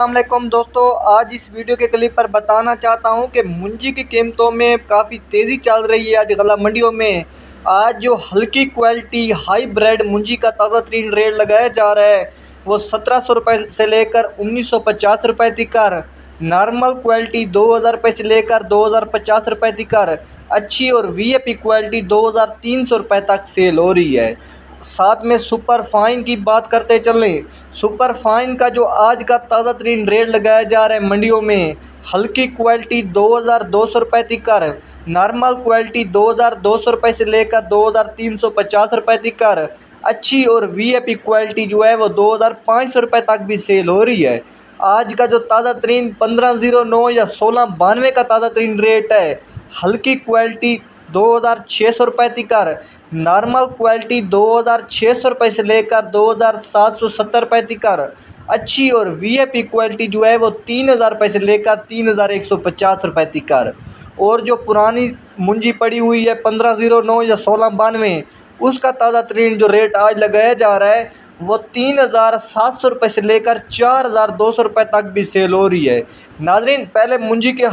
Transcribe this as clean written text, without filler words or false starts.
अस्सलामुअलैकुम दोस्तों, आज इस वीडियो के क्लिप पर बताना चाहता हूं कि मुंजी की कीमतों में काफ़ी तेज़ी चल रही है। आज गला मंडियों में आज जो हल्की क्वालिटी हाईब्रिड मुंजी का ताज़ा तरीन रेट लगाया जा रहा है वो 1700 रुपये से लेकर 1950 रुपये तक। नॉर्मल क्वालिटी 2000 रुपये से लेकर 2050 रुपये तक। अच्छी और वीआईपी क्वालिटी 2300 रुपये तक सेल हो रही है। साथ में सुपर फाइन की बात करते चलें, सुपर फाइन का जो आज का ताज़ा तरीन रेट लगाया जा रहा है मंडियों में, हल्की क्वालिटी 2200 रुपये तक, नॉर्मल क्वालिटी 2200 रुपये से लेकर 2350 रुपये तक। अच्छी और वीआईपी क्वालिटी जो है वो 2500 रुपये तक भी सेल हो रही है। आज का जो ताज़ा तरीन 1509 या 1692 का ताज़ा तरीन रेट है, हल्की क्वालिटी 2600 रुपये तक, नॉर्मल क्वालिटी 2600 रुपये से लेकर 2770 रुपये तक। अच्छी और वीआईपी क्वालिटी जो है वो 3000 रुपये से लेकर 3150 रुपये तक। और जो पुरानी मुंजी पड़ी हुई है 1509 या 1692, उसका ताज़ा तरीन जो रेट आज लगाया जा रहा है वो 3700 रुपये से लेकर 4200 रुपये तक भी सेल हो रही है। नाज़रीन, पहले मुंजी के